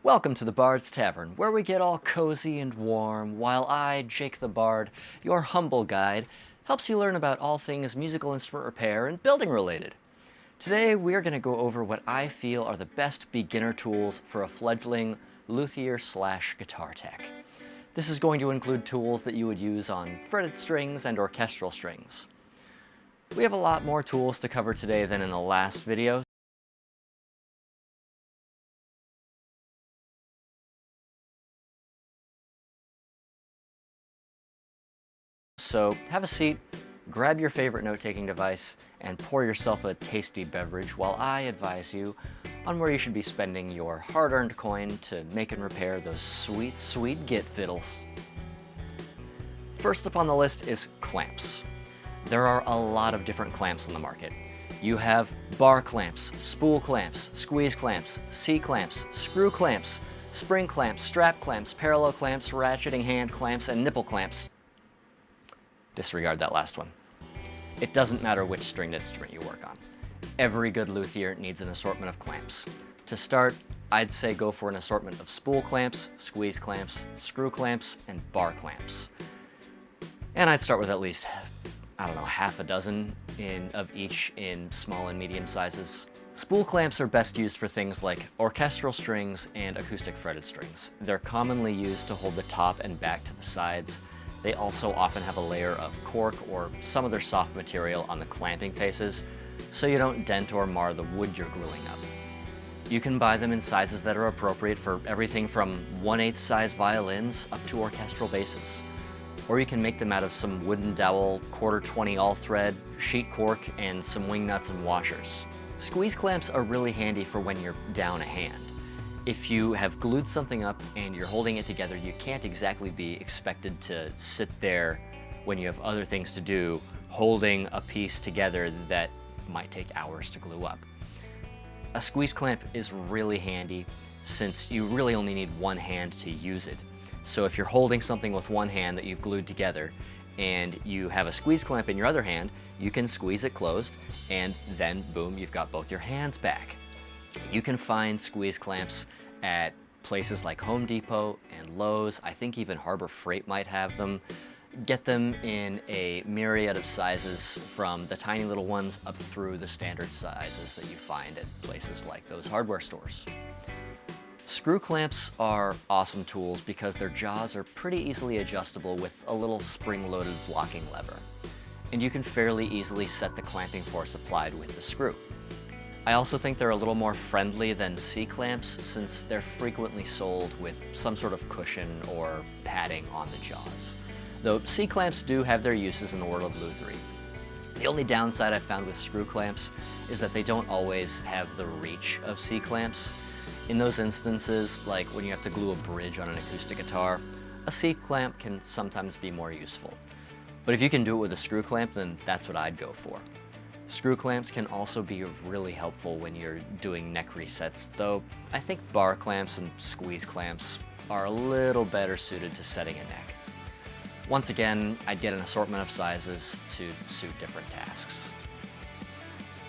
Welcome to the Bard's Tavern, where we get all cozy and warm, while I, Jake the Bard, your humble guide, helps you learn about all things musical instrument repair and building related. Today we're going to go over what I feel are the best beginner tools for a fledgling luthier/guitar tech. This is going to include tools that you would use on fretted strings and orchestral strings. We have a lot more tools to cover today than in the last video. So have a seat, grab your favorite note-taking device, and pour yourself a tasty beverage while I advise you on where you should be spending your hard-earned coin to make and repair those sweet, sweet git fiddles. First up on the list is clamps. There are a lot of different clamps on the market. You have bar clamps, spool clamps, squeeze clamps, C-clamps, screw clamps, spring clamps, strap clamps, parallel clamps, ratcheting hand clamps, and nipple clamps. Disregard that last one. It doesn't matter which stringed instrument you work on. Every good luthier needs an assortment of clamps. To start, I'd say go for an assortment of spool clamps, squeeze clamps, screw clamps, and bar clamps. And I'd start with at least, half a dozen of each in small and medium sizes. Spool clamps are best used for things like orchestral strings and acoustic fretted strings. They're commonly used to hold the top and back to the sides. They also often have a layer of cork or some other soft material on the clamping faces, so you don't dent or mar the wood you're gluing up. You can buy them in sizes that are appropriate for everything from 1/8 size violins up to orchestral basses. Or you can make them out of some wooden dowel, 1/4-20 all thread, sheet cork, and some wing nuts and washers. Squeeze clamps are really handy for when you're down a hand. If you have glued something up and you're holding it together, you can't exactly be expected to sit there when you have other things to do, holding a piece together that might take hours to glue up. A squeeze clamp is really handy since you really only need one hand to use it. So if you're holding something with one hand that you've glued together and you have a squeeze clamp in your other hand, you can squeeze it closed and then boom, you've got both your hands back. You can find squeeze clamps at places like Home Depot and Lowe's. I think even Harbor Freight might have them. Get them in a myriad of sizes, from the tiny little ones up through the standard sizes that you find at places like those hardware stores. Screw clamps are awesome tools because their jaws are pretty easily adjustable with a little spring-loaded blocking lever. And you can fairly easily set the clamping force applied with the screw. I also think they're a little more friendly than C-clamps since they're frequently sold with some sort of cushion or padding on the jaws. Though C-clamps do have their uses in the world of lutherie. The only downside I've found with screw clamps is that they don't always have the reach of C-clamps. In those instances, like when you have to glue a bridge on an acoustic guitar, a C-clamp can sometimes be more useful. But if you can do it with a screw clamp, then that's what I'd go for. Screw clamps can also be really helpful when you're doing neck resets, though I think bar clamps and squeeze clamps are a little better suited to setting a neck. Once again, I'd get an assortment of sizes to suit different tasks.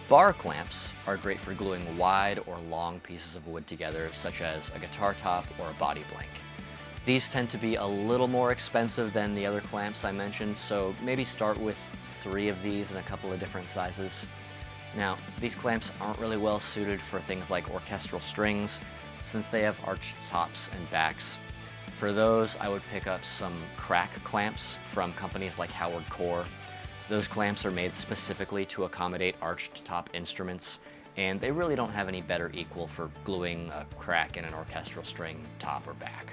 Bar clamps are great for gluing wide or long pieces of wood together, such as a guitar top or a body blank. These tend to be a little more expensive than the other clamps I mentioned, so maybe start with 3 of these in a couple of different sizes. Now, these clamps aren't really well suited for things like orchestral strings since they have arched tops and backs. For those, I would pick up some crack clamps from companies like Howard Core. Those clamps are made specifically to accommodate arched top instruments, and they really don't have any better equal for gluing a crack in an orchestral string top or back.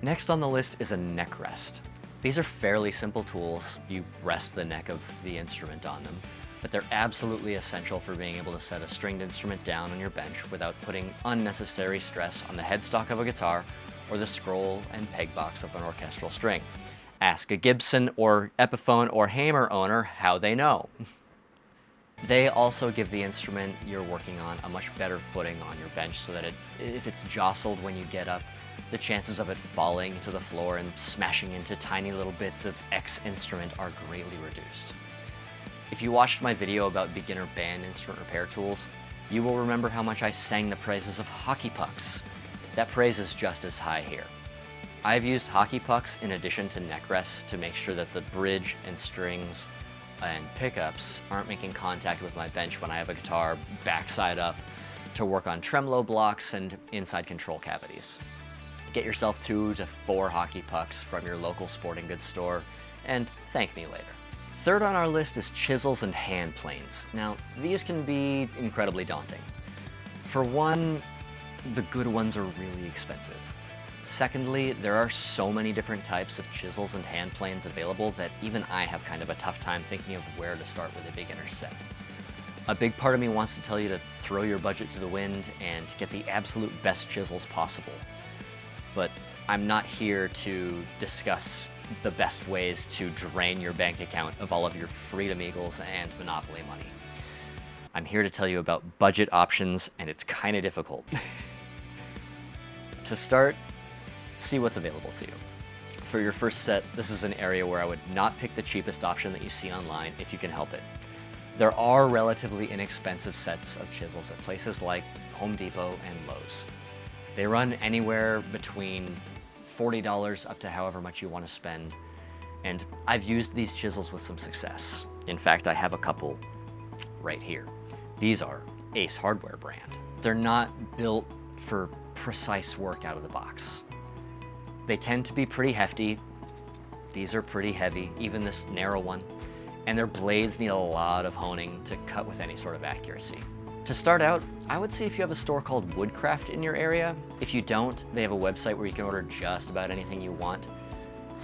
Next on the list is a neck rest. These are fairly simple tools. You rest the neck of the instrument on them, but they're absolutely essential for being able to set a stringed instrument down on your bench without putting unnecessary stress on the headstock of a guitar or the scroll and peg box of an orchestral string. Ask a Gibson or Epiphone or Hamer owner how they know. They also give the instrument you're working on a much better footing on your bench so that if it's jostled when you get up, the chances of it falling to the floor and smashing into tiny little bits of X instrument are greatly reduced. If you watched my video about beginner band instrument repair tools, you will remember how much I sang the praises of hockey pucks. that praise is just as high here. I've used hockey pucks in addition to neck rests to make sure that the bridge and strings and pickups aren't making contact with my bench when I have a guitar backside up to work on tremolo blocks and inside control cavities. Get yourself 2 to 4 hockey pucks from your local sporting goods store and thank me later. Third on our list is chisels and hand planes. Now, these can be incredibly daunting. For one, the good ones are really expensive. Secondly, there are so many different types of chisels and hand planes available that even I have kind of a tough time thinking of where to start with a beginner set. A big part of me wants to tell you to throw your budget to the wind and get the absolute best chisels possible. But I'm not here to discuss the best ways to drain your bank account of all of your Freedom Eagles and Monopoly money. I'm here to tell you about budget options, and it's kind of difficult. To start, see what's available to you. For your first set, this is an area where I would not pick the cheapest option that you see online if you can help it. There are relatively inexpensive sets of chisels at places like Home Depot and Lowe's. They run anywhere between $40 up to however much you want to spend, and I've used these chisels with some success. In fact, I have a couple right here. These are Ace Hardware brand. They're not built for precise work out of the box. They tend to be pretty hefty. These are pretty heavy, even this narrow one, and their blades need a lot of honing to cut with any sort of accuracy. To start out, I would see if you have a store called Woodcraft in your area. If you don't, they have a website where you can order just about anything you want.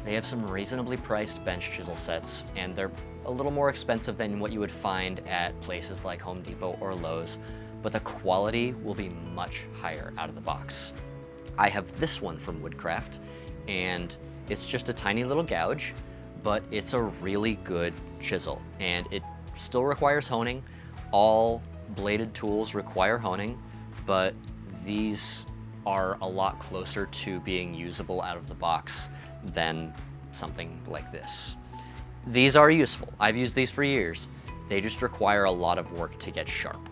They have some reasonably priced bench chisel sets, and they're a little more expensive than what you would find at places like Home Depot or Lowe's, but the quality will be much higher out of the box. I have this one from Woodcraft, and it's just a tiny little gouge, but it's a really good chisel, and it still requires honing. All bladed tools require honing, but these are a lot closer to being usable out of the box than something like this. These are useful. I've used these for years. They just require a lot of work to get sharp.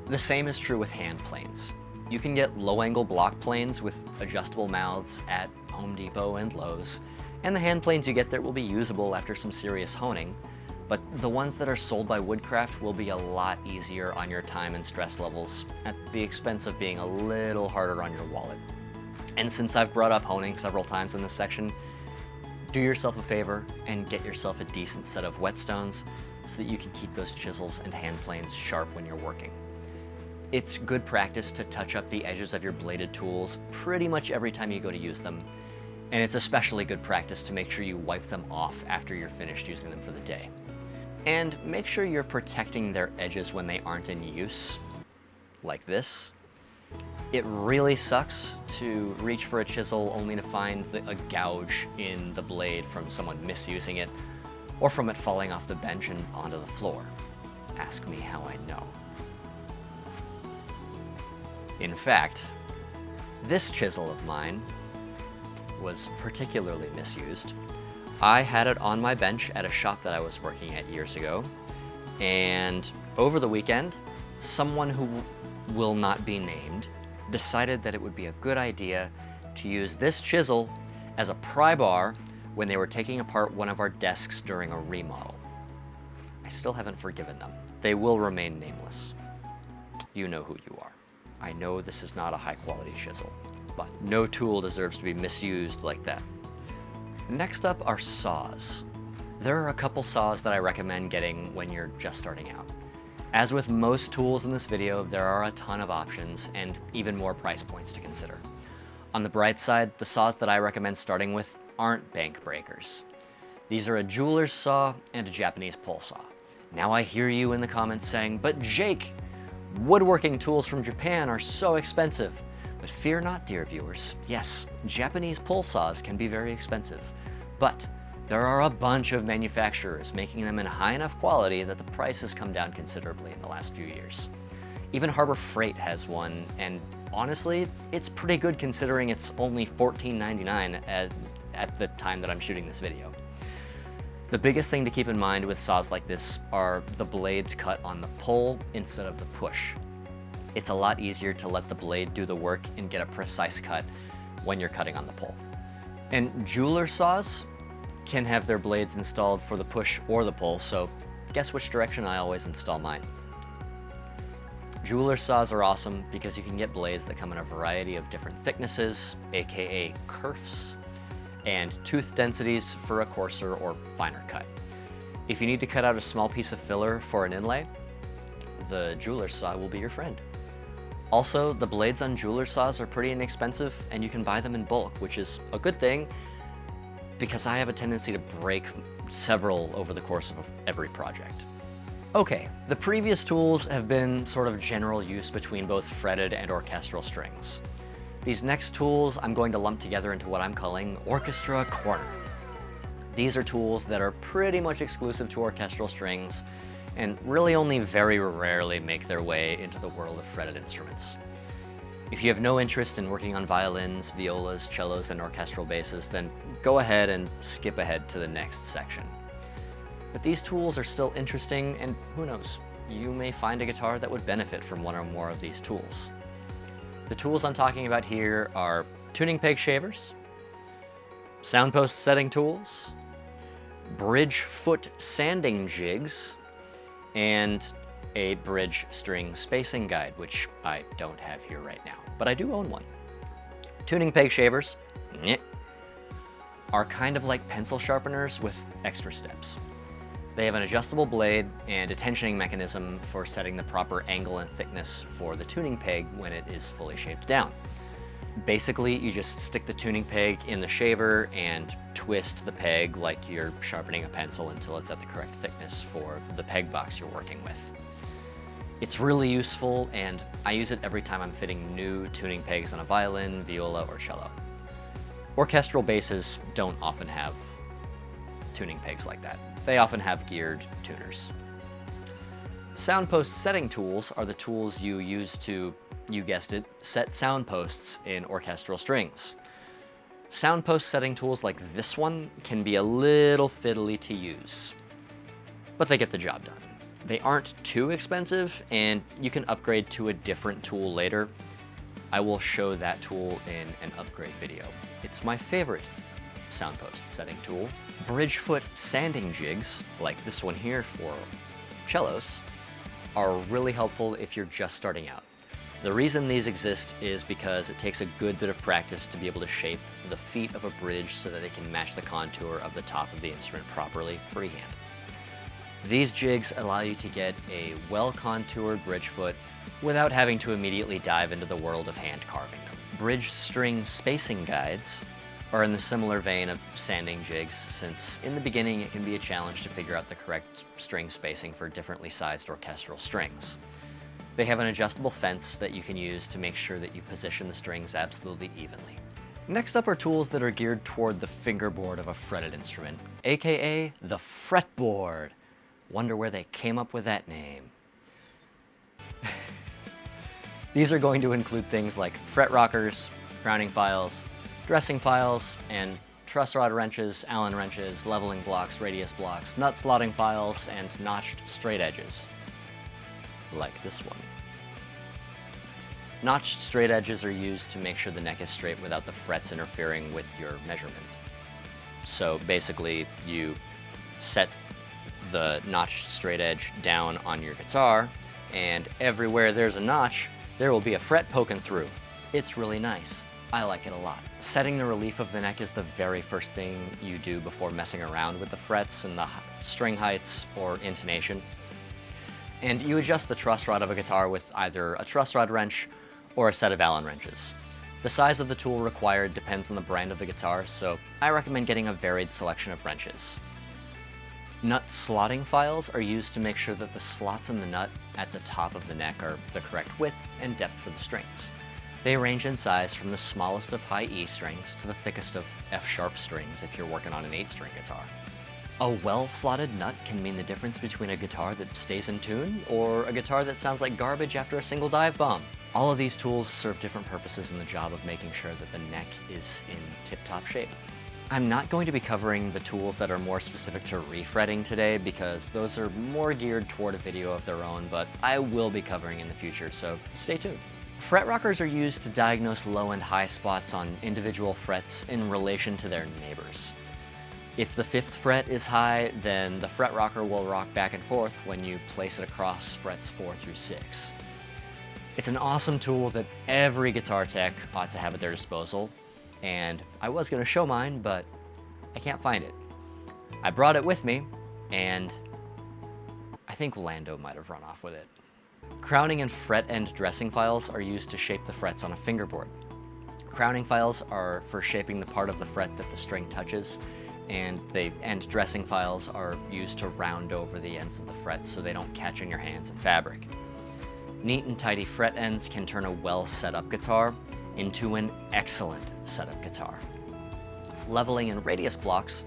The same is true with hand planes. You can get low-angle block planes with adjustable mouths at Home Depot and Lowe's, and the hand planes you get there will be usable after some serious honing, but the ones that are sold by Woodcraft will be a lot easier on your time and stress levels at the expense of being a little harder on your wallet. And since I've brought up honing several times in this section, do yourself a favor and get yourself a decent set of whetstones so that you can keep those chisels and hand planes sharp when you're working. It's good practice to touch up the edges of your bladed tools pretty much every time you go to use them, and it's especially good practice to make sure you wipe them off after you're finished using them for the day. And make sure you're protecting their edges when they aren't in use, like this. It really sucks to reach for a chisel only to find a gouge in the blade from someone misusing it, or from it falling off the bench and onto the floor. Ask me how I know. In fact, this chisel of mine was particularly misused. I had it on my bench at a shop that I was working at years ago, and over the weekend, someone who will not be named decided that it would be a good idea to use this chisel as a pry bar when they were taking apart one of our desks during a remodel. I still haven't forgiven them. They will remain nameless. You know who you are. I know this is not a high-quality chisel, but no tool deserves to be misused like that. Next up are saws. There are a couple saws that I recommend getting when you're just starting out. As with most tools in this video, there are a ton of options and even more price points to consider. On the bright side, the saws that I recommend starting with aren't bank breakers. These are a jeweler's saw and a Japanese pole saw. Now I hear you in the comments saying, "But Jake, woodworking tools from Japan are so expensive." But fear not, dear viewers. Yes, Japanese pole saws can be very expensive, but there are a bunch of manufacturers making them in high enough quality that the price has come down considerably in the last few years. Even Harbor Freight has one, and honestly, it's pretty good considering it's only $14.99 at the time that I'm shooting this video. The biggest thing to keep in mind with saws like this are the blades cut on the pull instead of the push. It's a lot easier to let the blade do the work and get a precise cut when you're cutting on the pull. And jeweler saws can have their blades installed for the push or the pull, so guess which direction I always install mine. Jeweler saws are awesome because you can get blades that come in a variety of different thicknesses, aka kerfs, and tooth densities for a coarser or finer cut. If you need to cut out a small piece of filler for an inlay, the jeweler saw will be your friend. Also, the blades on jeweler saws are pretty inexpensive and you can buy them in bulk, which is a good thing because I have a tendency to break several over the course of every project. Okay, the previous tools have been sort of general use between both fretted and orchestral strings. These next tools I'm going to lump together into what I'm calling Orchestra Corner. These are tools that are pretty much exclusive to orchestral strings and really only very rarely make their way into the world of fretted instruments. If you have no interest in working on violins, violas, cellos, and orchestral basses, then go ahead and skip ahead to the next section. But these tools are still interesting, and who knows, you may find a guitar that would benefit from one or more of these tools. The tools I'm talking about here are tuning peg shavers, soundpost setting tools, bridge foot sanding jigs, and a bridge string spacing guide, which I don't have here right now, but I do own one. Tuning peg shavers are kind of like pencil sharpeners with extra steps. They have an adjustable blade and a tensioning mechanism for setting the proper angle and thickness for the tuning peg when it is fully shaved down. Basically, you just stick the tuning peg in the shaver and twist the peg like you're sharpening a pencil until it's at the correct thickness for the peg box you're working with. It's really useful, and I use it every time I'm fitting new tuning pegs on a violin, viola, or cello. Orchestral basses don't often have tuning pegs like that. They often have geared tuners. Soundpost setting tools are the tools you use to, you guessed it, set soundposts in orchestral strings. Soundpost setting tools like this one can be a little fiddly to use, but they get the job done. They aren't too expensive, and you can upgrade to a different tool later. I will show that tool in an upgrade video. It's my favorite soundpost setting tool. Bridgefoot sanding jigs, like this one here for cellos, are really helpful if you're just starting out. The reason these exist is because it takes a good bit of practice to be able to shape the feet of a bridge so that they can match the contour of the top of the instrument properly freehand. These jigs allow you to get a well-contoured bridge foot without having to immediately dive into the world of hand carving them. Bridge string spacing guides are in the similar vein of sanding jigs, since in the beginning it can be a challenge to figure out the correct string spacing for differently sized orchestral strings. They have an adjustable fence that you can use to make sure that you position the strings absolutely evenly. Next up are tools that are geared toward the fingerboard of a fretted instrument, aka the fretboard. Wonder where they came up with that name. These are going to include things like fret rockers, grounding files, dressing files, and truss rod wrenches, Allen wrenches, leveling blocks, radius blocks, nut slotting files, and notched straight edges, like this one. Notched straight edges are used to make sure the neck is straight without the frets interfering with your measurement. So basically, you set the notched straight edge down on your guitar, and everywhere there's a notch, there will be a fret poking through. It's really nice. I like it a lot. Setting the relief of the neck is the very first thing you do before messing around with the frets and the string heights or intonation. And you adjust the truss rod of a guitar with either a truss rod wrench or a set of Allen wrenches. The size of the tool required depends on the brand of the guitar, so I recommend getting a varied selection of wrenches. Nut slotting files are used to make sure that the slots in the nut at the top of the neck are the correct width and depth for the strings. They range in size from the smallest of high E strings to the thickest of F-sharp strings if you're working on an 8-string guitar. A well-slotted nut can mean the difference between a guitar that stays in tune or a guitar that sounds like garbage after a single dive bomb. All of these tools serve different purposes in the job of making sure that the neck is in tip-top shape. I'm not going to be covering the tools that are more specific to refretting today because those are more geared toward a video of their own, but I will be covering in the future, so stay tuned. Fret rockers are used to diagnose low and high spots on individual frets in relation to their neighbors. If the 5th fret is high, then the fret rocker will rock back and forth when you place it across frets 4 through 6. It's an awesome tool that every guitar tech ought to have at their disposal, and I was going to show mine, but I can't find it. I brought it with me, and I think Lando might have run off with it. Crowning and fret end dressing files are used to shape the frets on a fingerboard. Crowning files are for shaping the part of the fret that the string touches, and the end dressing files are used to round over the ends of the frets so they don't catch in your hands and fabric. Neat and tidy fret ends can turn a well set up guitar into an excellent setup guitar. Leveling and radius blocks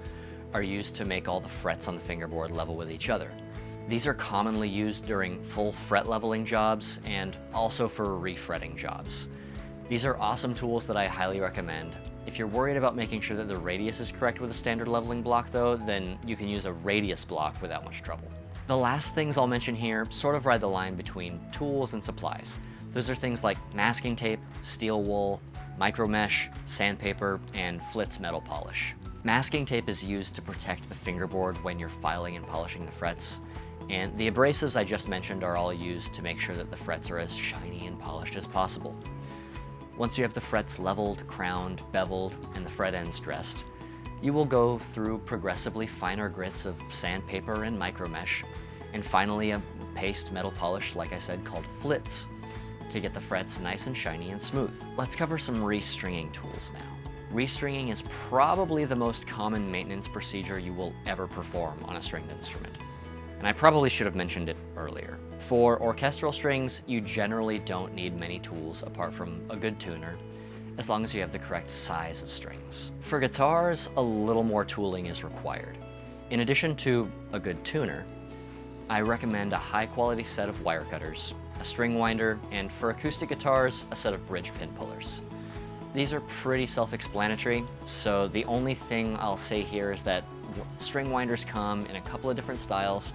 are used to make all the frets on the fingerboard level with each other. These are commonly used during full fret leveling jobs and also for refretting jobs. These are awesome tools that I highly recommend. If you're worried about making sure that the radius is correct with a standard leveling block though, then you can use a radius block without much trouble. The last things I'll mention here sort of ride the line between tools and supplies. Those are things like masking tape, steel wool, micro mesh, sandpaper, and Flitz metal polish. Masking tape is used to protect the fingerboard when you're filing and polishing the frets, and the abrasives I just mentioned are all used to make sure that the frets are as shiny and polished as possible. Once you have the frets leveled, crowned, beveled, and the fret ends dressed, you will go through progressively finer grits of sandpaper and micro mesh, and finally a paste metal polish, like I said, called Flitz, to get the frets nice and shiny and smooth. Let's cover some restringing tools now. Restringing is probably the most common maintenance procedure you will ever perform on a stringed instrument. And I probably should have mentioned it earlier. For orchestral strings, you generally don't need many tools apart from a good tuner, as long as you have the correct size of strings. For guitars, a little more tooling is required. In addition to a good tuner, I recommend a high-quality set of wire cutters, a string winder, and for acoustic guitars, a set of bridge pin pullers. These are pretty self-explanatory, so the only thing I'll say here is that string winders come in a couple of different styles.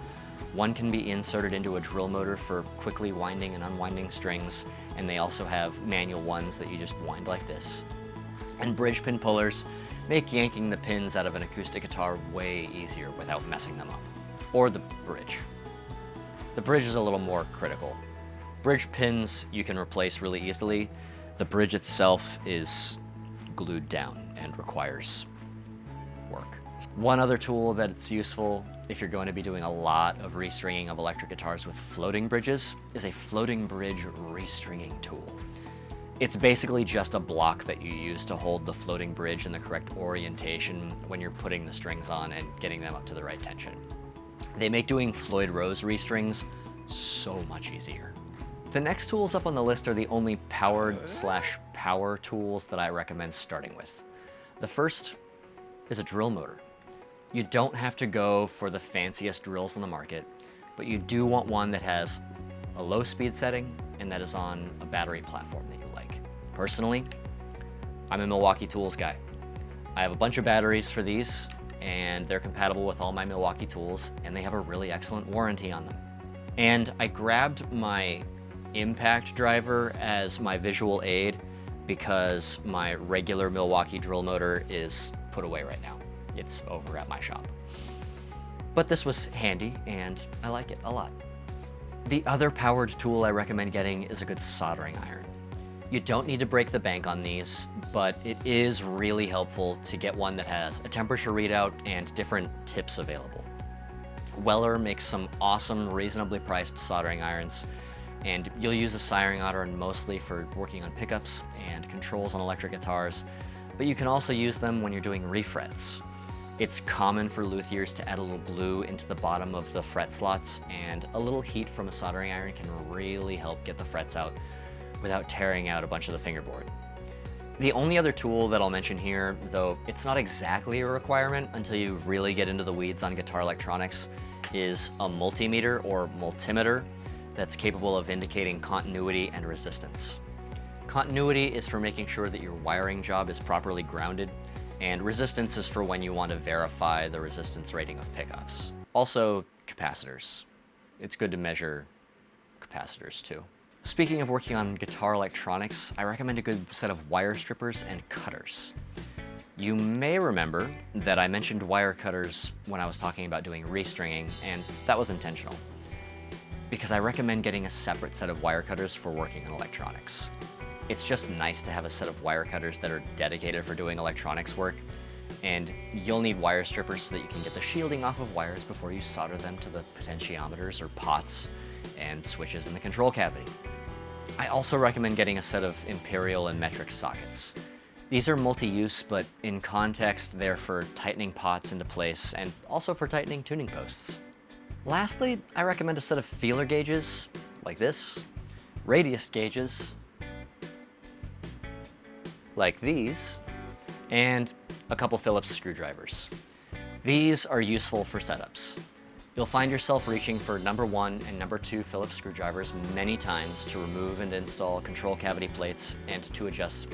One can be inserted into a drill motor for quickly winding and unwinding strings, and they also have manual ones that you just wind like this. And bridge pin pullers make yanking the pins out of an acoustic guitar way easier without messing them up. Or the bridge. The bridge is a little more critical. Bridge pins you can replace really easily. The bridge itself is glued down and requires work. One other tool that's useful if you're going to be doing a lot of restringing of electric guitars with floating bridges is a floating bridge restringing tool. It's basically just a block that you use to hold the floating bridge in the correct orientation when you're putting the strings on and getting them up to the right tension. They make doing Floyd Rose restrings so much easier. The next tools up on the list are the only powered/power tools that I recommend starting with. The first is a drill motor. You don't have to go for the fanciest drills on the market, but you do want one that has a low speed setting and that is on a battery platform that you like. Personally, I'm a Milwaukee Tools guy. I have a bunch of batteries for these, and they're compatible with all my Milwaukee tools, and they have a really excellent warranty on them. And I grabbed my impact driver as my visual aid because my regular Milwaukee drill motor is put away right now. It's over at my shop. But this was handy and I like it a lot. The other powered tool I recommend getting is a good soldering iron. You don't need to break the bank on these, but it is really helpful to get one that has a temperature readout and different tips available. Weller makes some awesome, reasonably priced soldering irons, and you'll use a soldering iron mostly for working on pickups and controls on electric guitars, but you can also use them when you're doing refrets. It's common for luthiers to add a little glue into the bottom of the fret slots, and a little heat from a soldering iron can really help get the frets out without tearing out a bunch of the fingerboard. The only other tool that I'll mention here, though it's not exactly a requirement until you really get into the weeds on guitar electronics, is a multimeter or multimeter that's capable of indicating continuity and resistance. Continuity is for making sure that your wiring job is properly grounded, And resistance is for when you want to verify the resistance rating of pickups. Also, capacitors. It's good to measure capacitors too. Speaking of working on guitar electronics, I recommend a good set of wire strippers and cutters. You may remember that I mentioned wire cutters when I was talking about doing restringing, and that was intentional, because I recommend getting a separate set of wire cutters for working on electronics. It's just nice to have a set of wire cutters that are dedicated for doing electronics work, and you'll need wire strippers so that you can get the shielding off of wires before you solder them to the potentiometers or pots and switches in the control cavity. I also recommend getting a set of imperial and metric sockets. These are multi-use, but in context, they're for tightening pots into place and also for tightening tuning posts. Lastly, I recommend a set of feeler gauges, like this, radius gauges, like these, and a couple Phillips screwdrivers. These are useful for setups. You'll find yourself reaching for number 1 and number 2 Phillips screwdrivers many times to remove and install control cavity plates and to adjust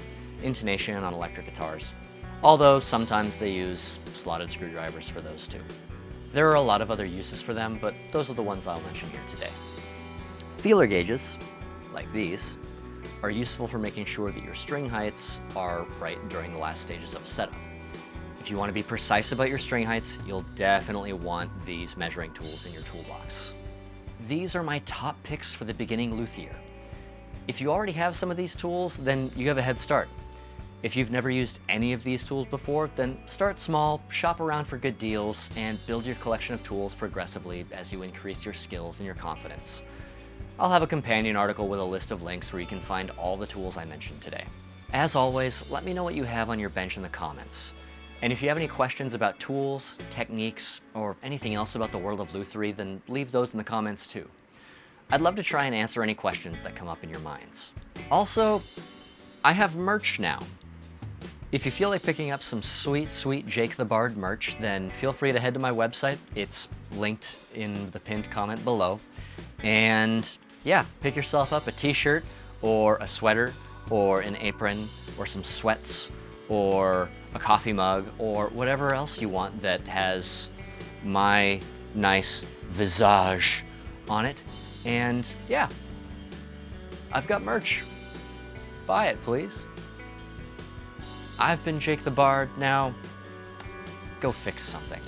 intonation on electric guitars, although sometimes they use slotted screwdrivers for those too. There are a lot of other uses for them, but those are the ones I'll mention here today. Feeler gauges, like these, are useful for making sure that your string heights are right during the last stages of setup. If you want to be precise about your string heights, you'll definitely want these measuring tools in your toolbox. These are my top picks for the beginning luthier. If you already have some of these tools, then you have a head start. If you've never used any of these tools before, then start small, shop around for good deals, and build your collection of tools progressively as you increase your skills and your confidence. I'll have a companion article with a list of links where you can find all the tools I mentioned today. As always, let me know what you have on your bench in the comments. And if you have any questions about tools, techniques, or anything else about the world of lutherie, then leave those in the comments too. I'd love to try and answer any questions that come up in your minds. Also, I have merch now. If you feel like picking up some sweet, sweet Jake the Bard merch, then feel free to head to my website. It's linked in the pinned comment below. And yeah, pick yourself up a t-shirt or a sweater or an apron or some sweats or a coffee mug or whatever else you want that has my nice visage on it. And yeah, I've got merch. Buy it, please. I've been Jake the Bard. Now, go fix something.